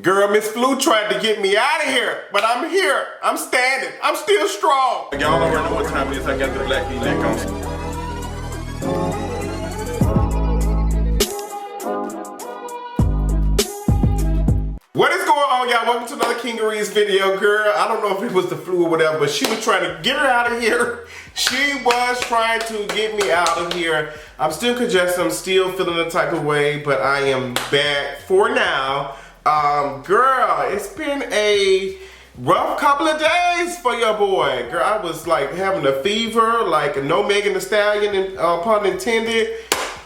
Girl, Miss Flu tried to get me out of here, but I'm here. I'm standing. I'm still strong. Y'all already know what time it is. I got the black V-neck on. What is going on, y'all? Welcome to another Kingeries video. Girl, I don't know if it was the flu or whatever, but she was trying to get her out of here. She was trying to get me out of here. I'm still congested. I'm still feeling the type of way, but I am back for now. Girl, it's been a rough couple of days for your boy. Girl, I was like having a fever, like no Megan Thee Stallion, pun intended.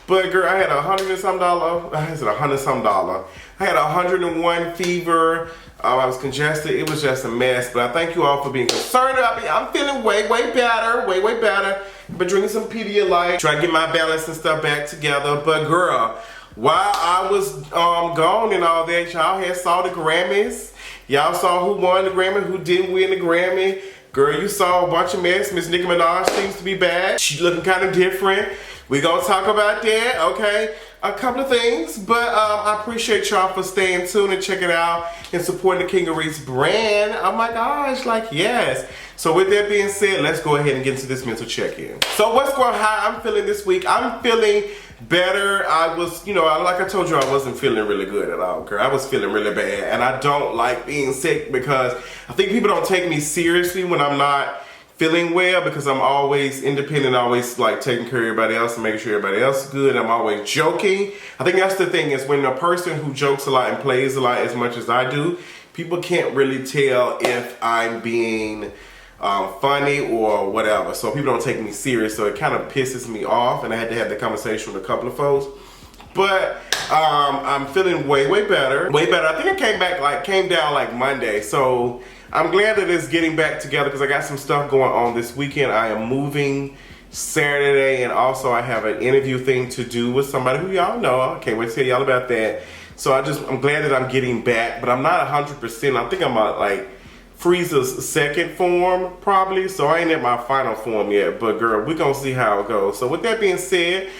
But girl, I had $100 and some dollar. I said $100 some dollar. I had 101 fever. I was congested. It was just a mess. But I thank you all for being concerned about me. I'm feeling way better. Way better. I've been drinking some Pedialyte, trying to get my balance and stuff back together. But girl, while I was gone and all that, y'all had saw the Grammys. Y'all saw who won the Grammy, who didn't win the Grammy. Girl, you saw a bunch of mess. Miss Nicki Minaj seems to be back. She's looking kind of different. We gonna talk about that, okay? A couple of things, but I appreciate y'all for staying tuned and checking out and supporting the Kingeries brand. Oh my gosh, like yes. So with that being said, let's go ahead and get into this mental check-in. So what's going on? How I'm feeling this week? I'm feeling better. I was, like I told you, I wasn't feeling really good at all, girl. I was feeling really bad, and I don't like being sick because I think people don't take me seriously when I'm not feeling well, because I'm always independent, always like taking care of everybody else and making sure everybody else is good. I'm always joking. I think that's the thing, is when a person who jokes a lot and plays a lot as much as I do, people can't really tell if I'm being funny or whatever. So people don't take me serious, so it kind of pisses me off, and I had to have the conversation with a couple of folks. But I'm feeling way better. I think I came down like Monday, so I'm glad that it's getting back together because I got some stuff going on this weekend. I am moving Saturday, and also I have an interview thing to do with somebody who y'all know. I can't wait to tell y'all about that. So I'm glad that I'm getting back, but I'm not 100%. I think I'm at like Frieza's second form probably, so I ain't at my final form yet. But girl, we're gonna see how it goes. So with that being said,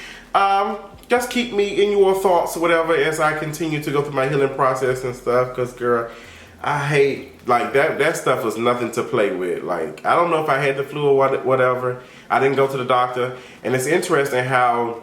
just keep me in your thoughts or whatever as I continue to go through my healing process and stuff, because girl, I hate, like, that stuff was nothing to play with. Like, I don't know if I had the flu or whatever. I didn't go to the doctor. And it's interesting how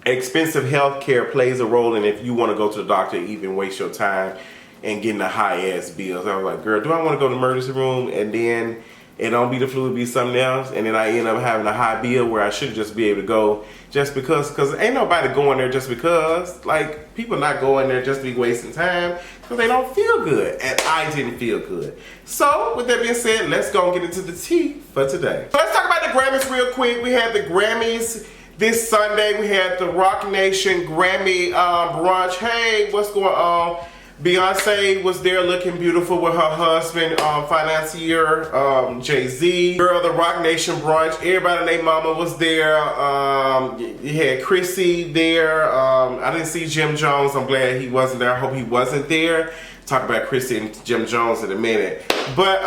expensive health care plays a role in if you want to go to the doctor, even waste your time and getting the high-ass bills. I was like, girl, do I want to go to the emergency room and then it don't be the flu, it be something else, and then I end up having a high bill where I should just be able to go just because ain't nobody going there just because. Like, people not going there just to be wasting time because they don't feel good, and I didn't feel good. So with that being said, let's go and get into the tea for today. So let's talk about the Grammys real quick. We had the Grammys this Sunday. We had the Roc Nation Grammy Brunch. Hey, what's going on? Beyonce was there looking beautiful with her husband, financier, Jay-Z. Girl, the Roc Nation brunch, everybody and their mama was there. You had Chrissy there. I didn't see Jim Jones. I'm glad he wasn't there. I hope he wasn't there. Talk about Chrissy and Jim Jones in a minute. But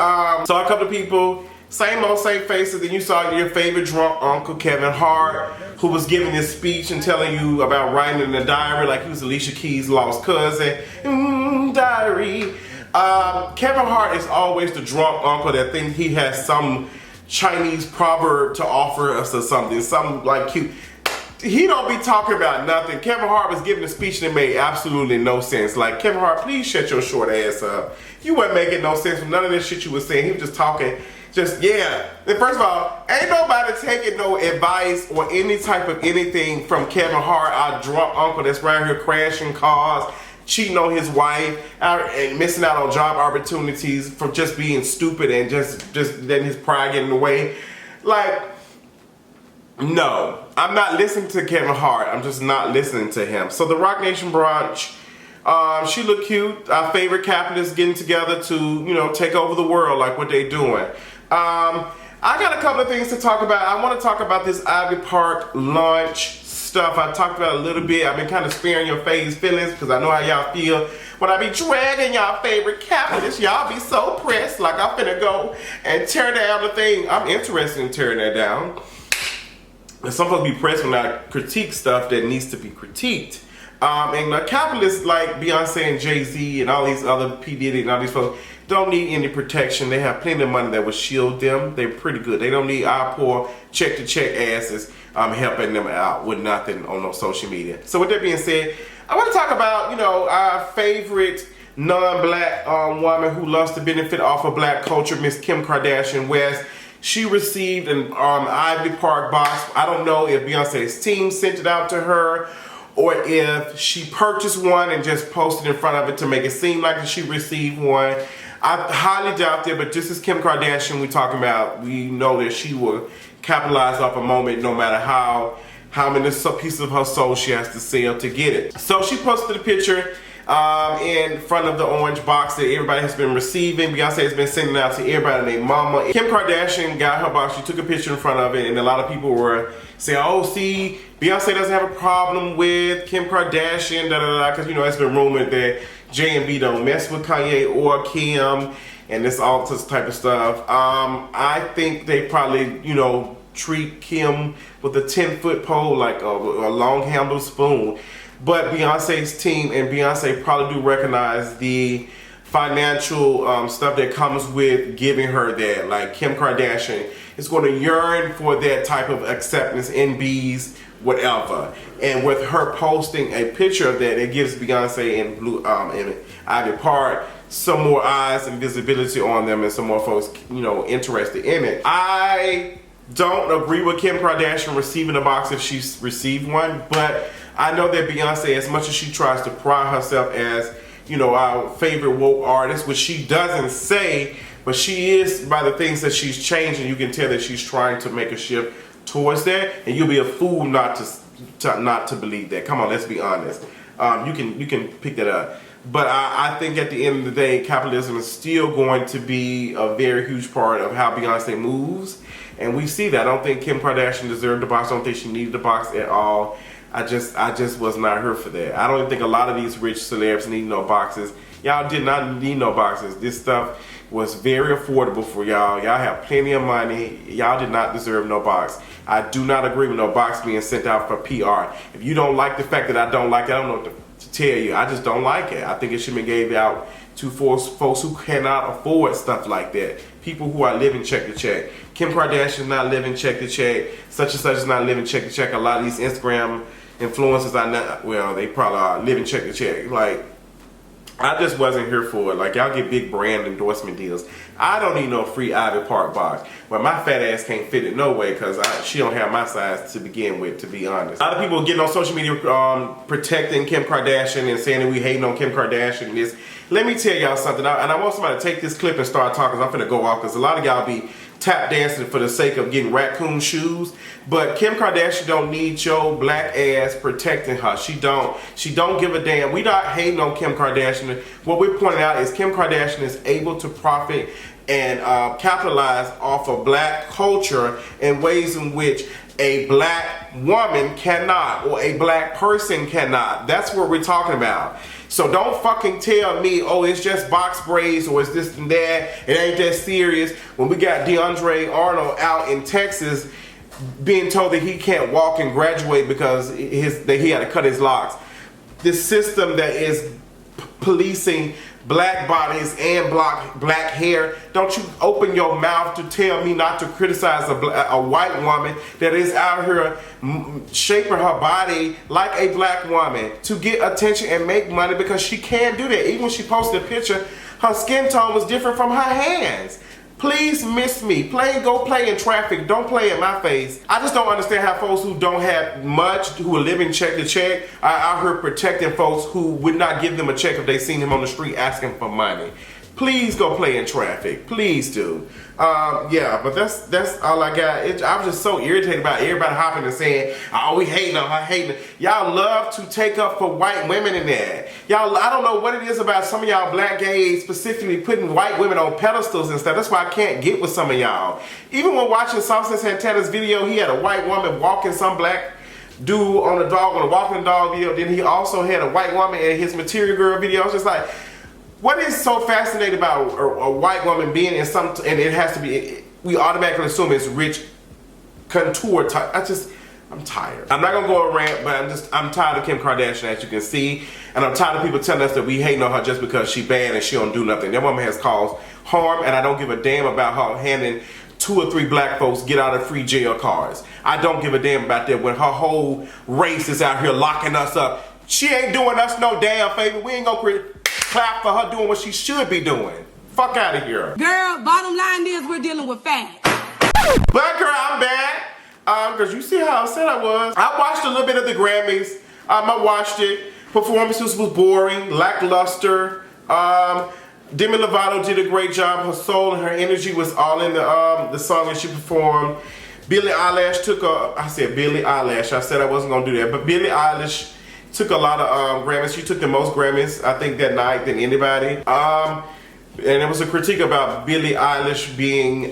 saw a couple of people, same old, same faces. Then you saw your favorite drunk uncle, Kevin Hart, who was giving this speech and telling you about writing in a diary like he was Alicia Keys' lost cousin. Diary. Kevin Hart is always the drunk uncle that thinks he has some Chinese proverb to offer us or something. Something like cute. He don't be talking about nothing. Kevin Hart was giving a speech that made absolutely no sense. Like, Kevin Hart, please shut your short ass up. You wasn't making no sense from none of this shit you was saying. He was just talking. Yeah. And first of all, ain't nobody taking no advice or any type of anything from Kevin Hart, our drunk uncle that's right here crashing cars, cheating on his wife, and missing out on job opportunities from just being stupid and just letting his pride get in the way. Like, no. I'm not listening to Kevin Hart. I'm just not listening to him. So the Roc Nation brunch, she looked cute. Our favorite capitalists getting together to, take over the world like what they doing. I got a couple of things to talk about. I want to talk about this Ivy Park lunch stuff. I talked about it a little bit. I've been kind of sparing your faves feelings because I know how y'all feel when I be dragging y'all favorite capitalists. Y'all be so pressed like I'm finna go and tear down the thing. I'm interested in tearing that down. And some folks be pressed when I critique stuff that needs to be critiqued. And the capitalists like Beyonce and Jay-Z and all these other P. Diddy and all these folks don't need any protection. They have plenty of money that will shield them. They're pretty good. They don't need our poor check-to-check asses helping them out with nothing on no social media. So with that being said, I want to talk about, you know, our favorite non-black woman who loves to benefit off of black culture, Miss Kim Kardashian West. She received an Ivy Park box. I don't know if Beyonce's team sent it out to her or if she purchased one and just posted in front of it to make it seem like she received one. I highly doubt that, but this is Kim Kardashian we're talking about. We know that she will capitalize off a moment no matter how many pieces of her soul she has to sell to get it. So she posted a picture in front of the orange box that everybody has been receiving. Beyonce has been sending out to everybody named Mama. Kim Kardashian got her box. She took a picture in front of it, and a lot of people were saying, oh, see, Beyonce doesn't have a problem with Kim Kardashian, because, you know, it's been rumored that J&B don't mess with Kanye or Kim, and this all this type of stuff. I think they probably, you know, treat Kim with a 10-foot pole like a long-handled spoon. But Beyonce's team and Beyonce probably do recognize the financial stuff that comes with giving her that. Like Kim Kardashian is going to yearn for that type of acceptance in B's whatever. And with her posting a picture of that, it gives Beyonce and Ivy Park some more eyes and visibility on them and some more folks, you know, interested in it. I don't agree with Kim Kardashian receiving a box if she's received one, but I know that Beyonce, as much as she tries to pride herself as, you know, our favorite woke artist, which she doesn't say, but she is, by the things that she's changing, you can tell that she's trying to make a shift towards that, and you'll be a fool not to believe that. Come on, let's be honest. You can pick that up. But I think at the end of the day, capitalism is still going to be a very huge part of how Beyonce moves. And we see that. I don't think Kim Kardashian deserved the box. I don't think she needed the box at all. I just was not here for that. I don't even think a lot of these rich celebs need no boxes. Y'all did not need no boxes. This stuff was very affordable for y'all. Y'all have plenty of money. Y'all did not deserve no box. I do not agree with no box being sent out for PR. If you don't like the fact that I don't like it, I don't know what to tell you. I just don't like it. I think it should be gave out to folks who cannot afford stuff like that. People who are living check to check. Kim Kardashian not living check to check. Such and such is not living check to check. A lot of these Instagram influencers are not, well, they probably are living check to check. Like, I just wasn't here for it. Like, y'all get big brand endorsement deals. I don't need no free Ivy Park box. But my fat ass can't fit it no way because she don't have my size to begin with, to be honest. A lot of people getting on social media protecting Kim Kardashian and saying that we hating on Kim Kardashian and this. Let me tell y'all something. And I want somebody to take this clip and start talking. I'm finna go off because a lot of y'all be tap dancing for the sake of getting raccoon shoes. But Kim Kardashian don't need your black ass protecting her. She don't give a damn. We not hating on Kim Kardashian. What we're pointing out is Kim Kardashian is able to profit and capitalize off of black culture in ways in which a black woman cannot or a black person cannot. That's what we're talking about. So don't fucking tell me, oh, it's just box braids or it's this and that. It ain't that serious. When we got DeAndre Arnold out in Texas being told that he can't walk and graduate because he had to cut his locks. This system that is policing black bodies and black hair, don't you open your mouth to tell me not to criticize a white woman that is out here shaping her body like a black woman to get attention and make money, because she can do that. Even when she posted a picture, her skin tone was different from her hands. Please miss me. Go play in traffic. Don't play in my face. I just don't understand how folks who don't have much, who are living check to check, are out here protecting folks who would not give them a check if they seen him on the street asking for money. Please go play in traffic. Please do. Yeah, but that's all I got. I was just so irritated about everybody hopping and saying, oh, we hating on her, hating. Y'all love to take up for white women in there. Y'all, I don't know what it is about some of y'all black gays specifically putting white women on pedestals and stuff. That's why I can't get with some of y'all. Even when watching Sauce Santana's video, he had a white woman walking some black dude on a dog, on a walking dog video. Then he also had a white woman in his Material Girl video. I was just like, what is so fascinating about a white woman being in some, and it has to be, we automatically assume it's rich couture type. I'm tired. I'm not gonna go on a rant, but I'm tired of Kim Kardashian, as you can see. And I'm tired of people telling us that we hating on her just because she bad and she don't do nothing. That woman has caused harm, and I don't give a damn about her handing 2 or 3 black folks get out of free jail cards. I don't give a damn about that when her whole race is out here locking us up. She ain't doing us no damn favor. We ain't gonna clap for her doing what she should be doing. Fuck out of here. Girl, bottom line is we're dealing with facts. But girl, I'm back. Because you see how upset I was. I watched a little bit of the Grammys. I watched it. Performances was boring, lackluster. Demi Lovato did a great job. Her soul and her energy was all in the song that she performed. Billie Eilish took I said Billie Eilish. I said I wasn't going to do that. But Billie Eilish took a lot of Grammys. She took the most Grammys, I think, that night than anybody. And it was a critique about Billie Eilish being,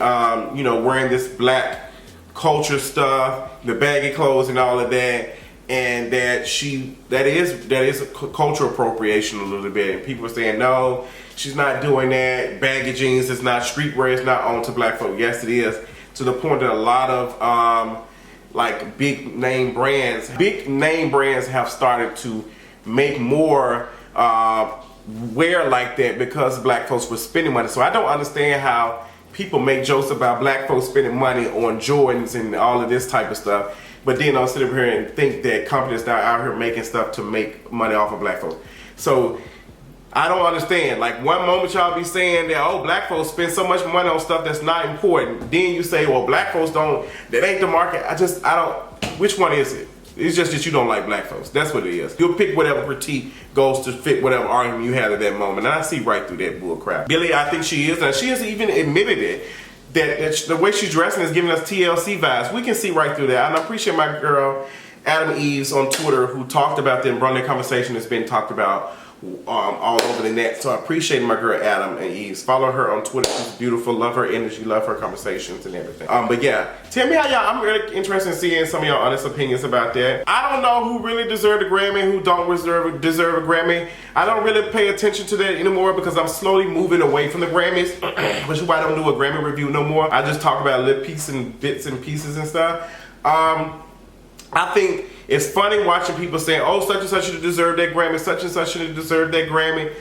you know, wearing this black culture stuff, the baggy clothes and all of that, and that is a cultural appropriation a little bit. And people are saying, no, she's not doing that. Baggy jeans is not streetwear, it's not on to black folk. Yes, it is. To the point that a lot of like big name brands have started to make more wear like that because black folks were spending money. So I don't understand how people make jokes about black folks spending money on Jordans and all of this type of stuff, but then I'll sit up here and think that companies are out here making stuff to make money off of black folks. So I don't understand. Like, one moment y'all be saying that, oh, black folks spend so much money on stuff that's not important. Then you say, well, black folks don't, that ain't the market. I don't, which one is it? It's just that you don't like black folks. That's what it is. You'll pick whatever critique goes to fit whatever argument you have at that moment. And I see right through that bull crap. Billie, I think she is, and she has even admitted it, that the way she's dressing is giving us TLC vibes. We can see right through that. And I appreciate my girl, Adam Eves on Twitter, who talked about that and brought that conversation that's been talked about all over the net. So I appreciate my girl Adam and Eves. Follow her on Twitter. She's beautiful. Love her energy. Love her conversations and everything. But yeah, tell me how y'all. I'm really interested in seeing some of y'all honest opinions about that. I don't know who really deserved a Grammy, who don't deserve a Grammy. I don't really pay attention to that anymore because I'm slowly moving away from the Grammys, which is why I don't do a Grammy review no more. I just talk about little bits and pieces and stuff. I think it's funny watching people saying, oh, such and such should have deserved that Grammy, such and such should have deserved that Grammy.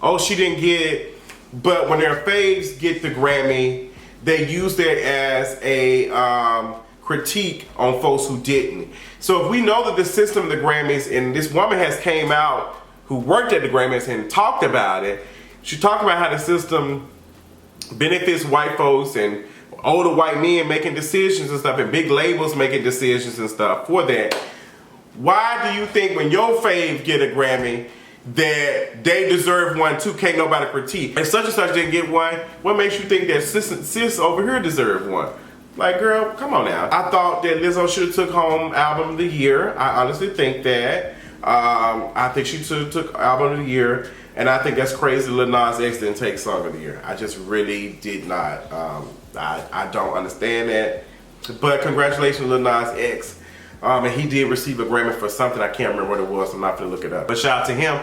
Oh, she didn't get it. But when their faves get the Grammy, they use that as a critique on folks who didn't. So if we know that the system of the Grammys, and this woman has came out who worked at the Grammys and talked about it, she talked about how the system benefits white folks and older white men making decisions and stuff, and big labels making decisions and stuff for that. Why do you think when your fave get a Grammy that they deserve one too? Can't nobody critique. If such and such didn't get one, what makes you think that sis over here deserved one? Like, girl, come on now. I thought that Lizzo should have took home Album of the Year. I honestly think that. I think she took Album of the Year. And I think that's crazy Lil Nas X didn't take Song of the Year. I just really did not. I don't understand that. But congratulations Lil Nas X. And he did receive a Grammy for something. I can't remember what it was. I'm not going to look it up. But shout out to him.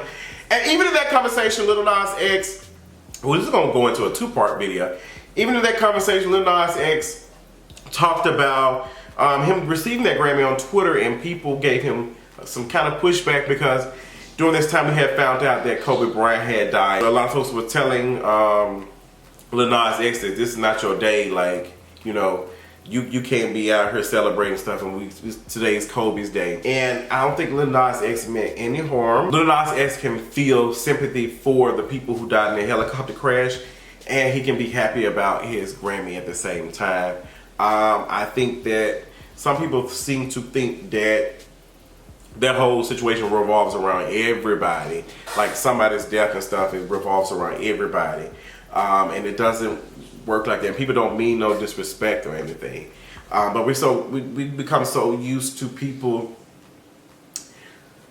And even in that conversation, Lil Nas X, well, this is going to go into a 2-part video. Even in that conversation, Lil Nas X talked about him receiving that Grammy on Twitter, and people gave him some kind of pushback because during this time we had found out that Kobe Bryant had died. A lot of folks were telling Lil Nas X that this is not your day, like, you know, you can't be out here celebrating stuff, and today's Kobe's day. And I don't think Lil Nas X meant any harm. Lil Nas X can feel sympathy for the people who died in the helicopter crash, and he can be happy about his Grammy at the same time. I think that some people seem to think that that whole situation revolves around everybody. Like somebody's death and stuff, it revolves around everybody. And it doesn't work like that. People don't mean no disrespect or anything. But we become so used to people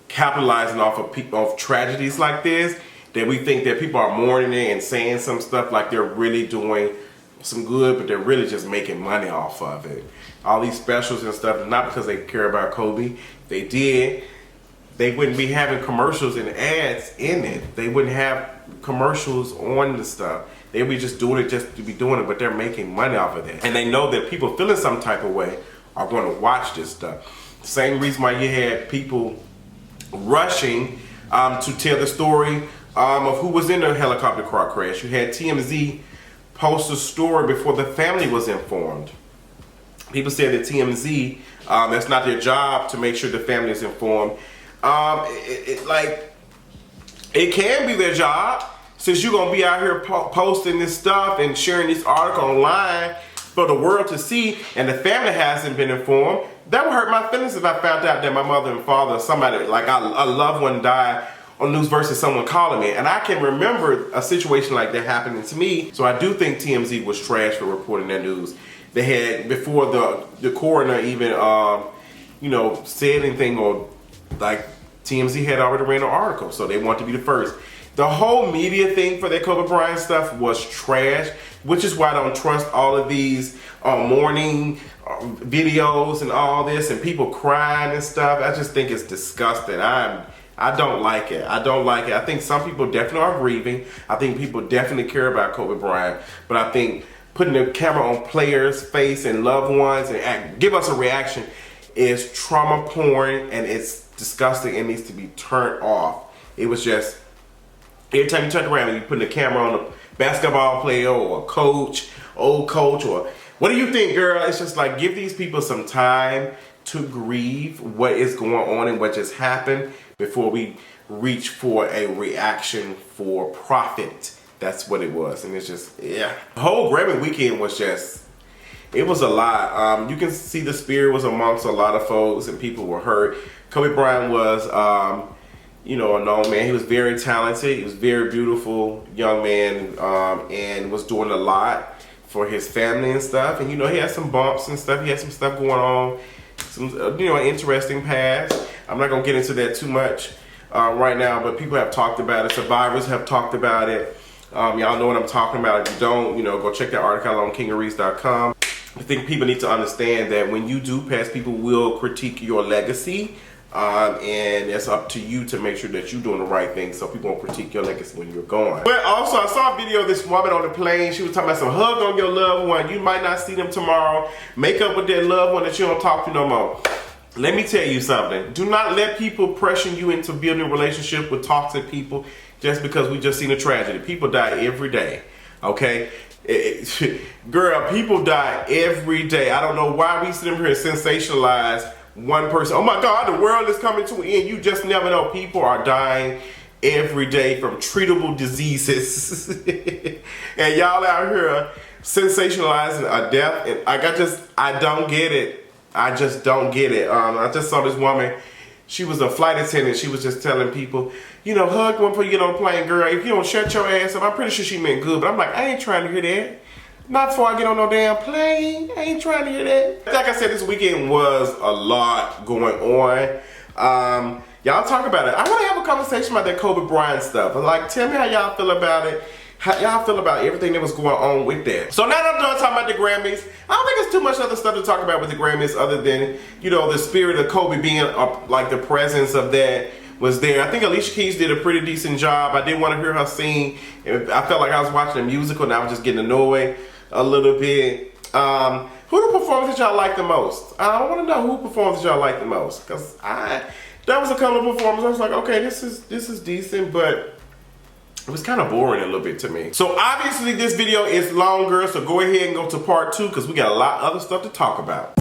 capitalizing off of tragedies like this that we think that people are mourning it and saying some stuff like they're really doing some good, but they're really just making money off of it. All these specials and stuff, not because they care about Kobe. They did, they wouldn't be having commercials and ads in it. They wouldn't have commercials on the stuff. They would be just doing it just to be doing it, but they're making money off of that. And they know that people feeling some type of way are going to watch this stuff. Same reason why you had people rushing to tell the story of who was in the helicopter car crash. You had TMZ post a story before the family was informed. People said that TMZ, that's not their job to make sure the family is informed. It can be their job, since you're gonna be out here posting this stuff and sharing this article online for the world to see, and the family hasn't been informed. That would hurt my feelings if I found out that my mother and father, somebody like a loved one, died on news versus someone calling me. And I can remember a situation like that happening to me. So I do think TMZ was trash for reporting that news. They had, before the coroner even said anything, or like TMZ had already ran an article, so they want to be the first. The whole media thing for that Kobe Bryant stuff was trash, which is why I don't trust all of these mourning videos and all this, and people crying and stuff. I just think it's disgusting. I don't like it. I don't like it. I think some people definitely are grieving. I think people definitely care about Kobe Bryant, but I think putting the camera on players' face and loved ones and give us a reaction is trauma porn, and it's disgusting. It needs to be turned off. It was just, every time you turn around and you put the camera on a basketball player or a coach, old coach, or what do you think, girl? It's just like, give these people some time to grieve what is going on and what just happened before we reach for a reaction for profit. That's what it was. And it's just, yeah. The whole Grammy weekend was just, it was a lot. You can see the spirit was amongst a lot of folks, and people were hurt. Kobe Bryant was, a known man. He was very talented. He was a very beautiful young man, and was doing a lot for his family and stuff. And, he had some bumps and stuff. He had some stuff going on, some, an interesting past. I'm not going to get into that too much right now, but people have talked about it. Survivors have talked about it. Y'all know what I'm talking about. If you don't, go check that article on kingarees.com. I think people need to understand that when you do pass, people will critique your legacy. And it's up to you to make sure that you're doing the right thing, so people won't critique your legacy when you're gone. But also, I saw a video of this woman on the plane. She was talking about some hug on your loved one. You might not see them tomorrow. Make up with that loved one that you don't talk to no more. Let me tell you something. Do not let people pressure you into building a relationship with toxic people just because we just seen a tragedy. People die every day, okay? Girl, people die every day. I don't know why we sit here and sensationalize one person. Oh my God, the world is coming to an end. You just never know. People are dying every day from treatable diseases. And y'all out here sensationalizing a death. And I don't get it. I just don't get it. I just saw this woman. She was a flight attendant. She was just telling people, hug one before you get on a plane, girl. If you don't shut your ass up, I'm pretty sure she meant good. But I'm like, I ain't trying to hear that. Not before I get on no damn plane. I ain't trying to hear that. Like I said, this weekend was a lot going on. Y'all talk about it. I want to have a conversation about that Kobe Bryant stuff. Like, tell me how y'all feel about it. How y'all feel about everything that was going on with that. So now that I'm done talking about the Grammys, I don't think there's too much other stuff to talk about with the Grammys other than, the spirit of Kobe being like the presence of that was there. I think Alicia Keys did a pretty decent job. I didn't want to hear her sing. I felt like I was watching a musical and I was just getting annoyed a little bit. Who the performance that y'all like the most? I want to know who performance that y'all like the most, because that was a couple of performances. I was like, okay, this is decent, but it was kind of boring a little bit to me. So obviously this video is longer, so go ahead and go to part 2 because we got a lot of other stuff to talk about.